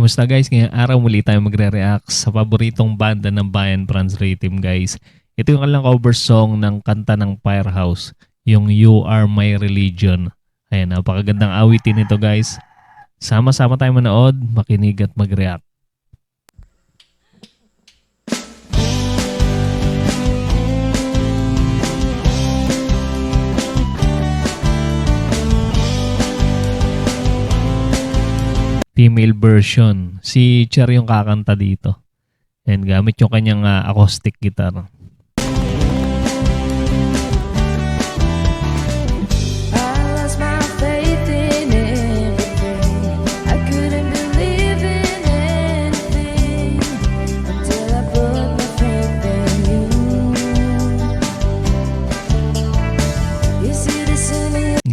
Kumusta guys? Ngayong araw muli tayo magre-react sa paboritong banda ng Bayan Franz Rhythm guys. Ito yung kanilang cover song ng kanta ng Firehouse, yung You Are My Religion. Ayan, napakagandang awitin ito guys. Sama-sama tayo manood, makinig at mag-react. Female version. Si Cher yung kakanta dito. And gamit yung kanyang acoustic guitar.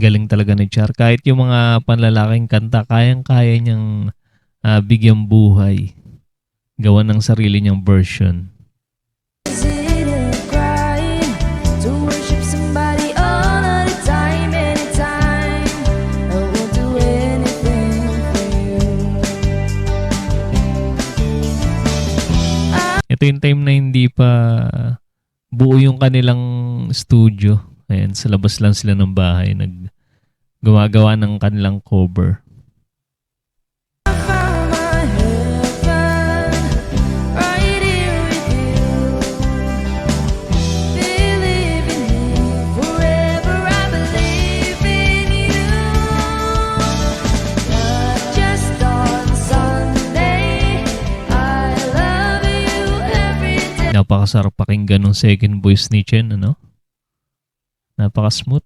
Galing talaga ni Cher. Kahit yung mga panlalaking kanta, kayang-kaya niyang bigyang buhay. Gawa ng sarili niyang version. Ito yung time na hindi pa buo yung kanilang studio. Ayan, sa labas lang sila ng bahay, gumagawa ng kanilang cover. Napakasarap pakinggan ng second voice ni Chen, ano? Napaka-smooth.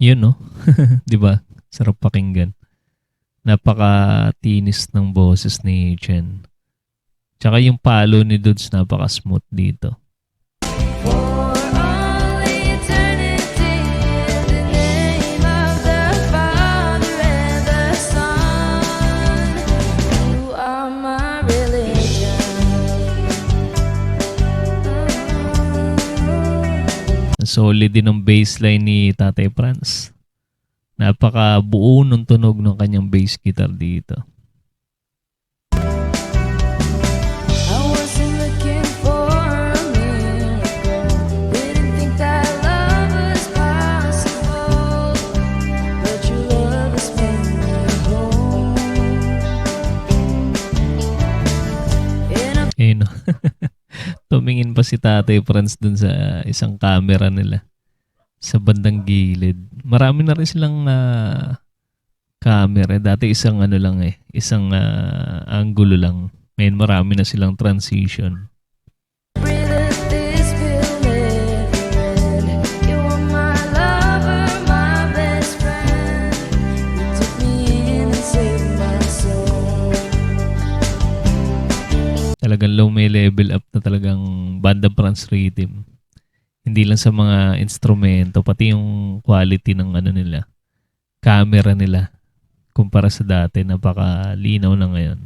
Yun, no? Diba? Sarap pakinggan. Napaka-tinis ng boses ni Chen. Tsaka yung palo ni Dudes, napaka-smooth dito. Solid din ang bassline ni Tatay Franz. Napaka-buo ng tunog ng kanyang bass guitar dito. Ayun, no? Tumingin pa si Tatay Franz dun sa isang camera nila sa bandang gilid. Marami na rin silang camera. Dati isang ano lang isang angulo lang. Ngayon marami na silang transition. Talagang low may level up na talagang banda Franz Rhythm. Hindi lang sa mga instrumento, pati yung quality ng ano nila, camera nila, kumpara sa dati, napakalinaw na ngayon.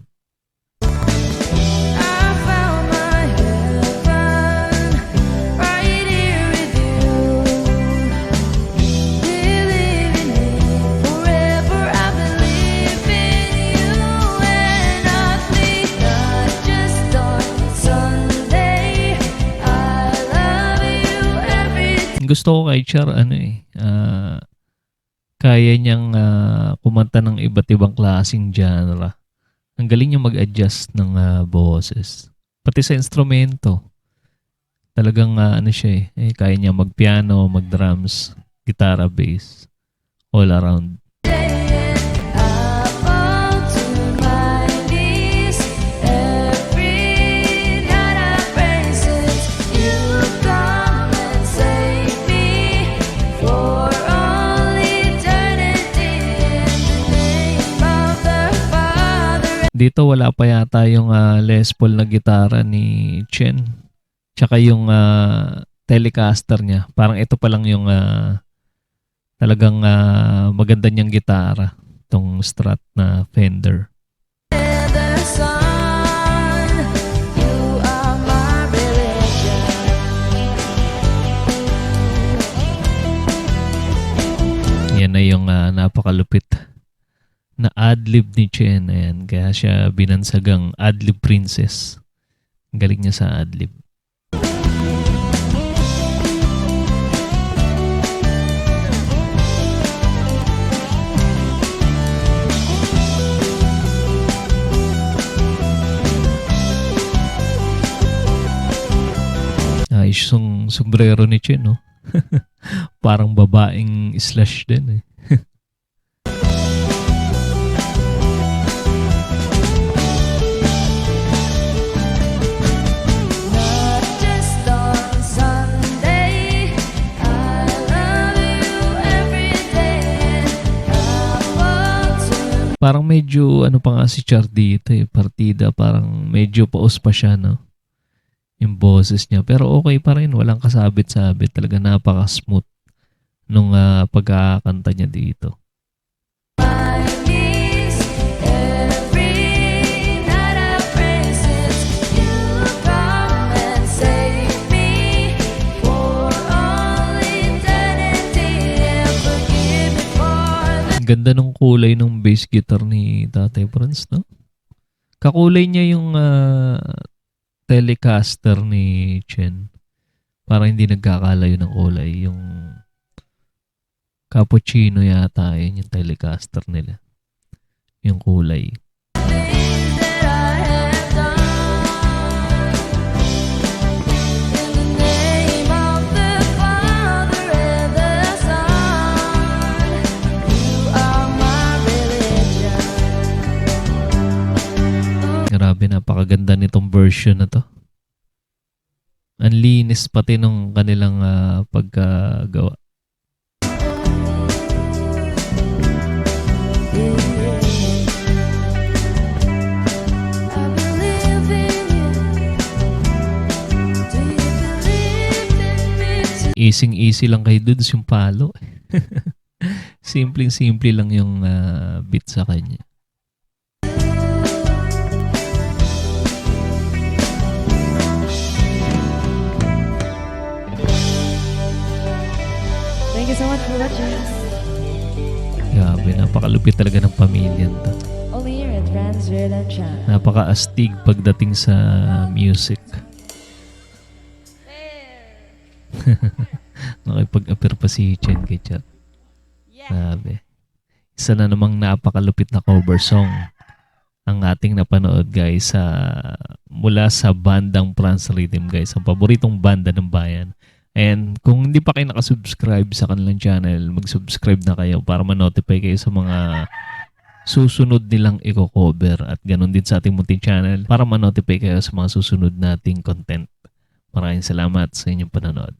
Gusto ko kay Cher, kaya niyang kumanta ng iba't ibang klaseng genre. Ang galing niya mag-adjust ng boses. Pati sa instrumento. Talagang siya kaya niya mag-piano, mag-drums, gitara, bass, all around. Dito wala pa yata yung Les Paul na gitara ni Chen. Tsaka yung Telecaster niya. Parang ito pa lang yung talagang maganda niyang gitara. Itong Strat na Fender. Yan na yung napakalupit na adlib ni Chen. Ayan, kaya siya binansagang adlib princess. Ang galing niya sa adlib. Ayos yung sombrero ni Chen, no? Parang babaeng slash din eh. Parang medyo ano pa nga si Char dito eh, partida, parang medyo paus pa siya, no? Yung boses niya. Pero okay pa rin, walang kasabit-sabit. Talaga napaka-smooth nung pagkakanta niya dito. Ang ganda nung kulay nung bass guitar ni Tatay Franz, no? Kakulay niya yung Telecaster ni Chen. Para hindi nagkakalayo ng kulay. Yung cappuccino yata yun, yung Telecaster nila. Yung kulay. Grabe, napakaganda nitong version na to. Ang linis pati nung kanilang pagkagawa. Easy lang kay Dudes yung palo. Simpleng-simple lang yung beat sa kanya. Thank you so much for watching. Grabe, napakalupit talaga ng pamilya to. Only here at Franz Verdan Chan. Napaka-astig pagdating sa music. Nakipag-appear pa si Chen kay Chat. Grabe. Isa na namang napakalupit na cover song ang ating napanood, guys, mula sa bandang Franz Rhythm, guys. Ang paboritong banda ng bayan. And kung hindi pa kayo nakasubscribe sa kanilang channel, mag-subscribe na kayo para ma-notify kayo sa mga susunod nilang i-cover. At ganun din sa ating munting channel para ma-notify kayo sa mga susunod nating content. Maraming salamat sa inyong panonood.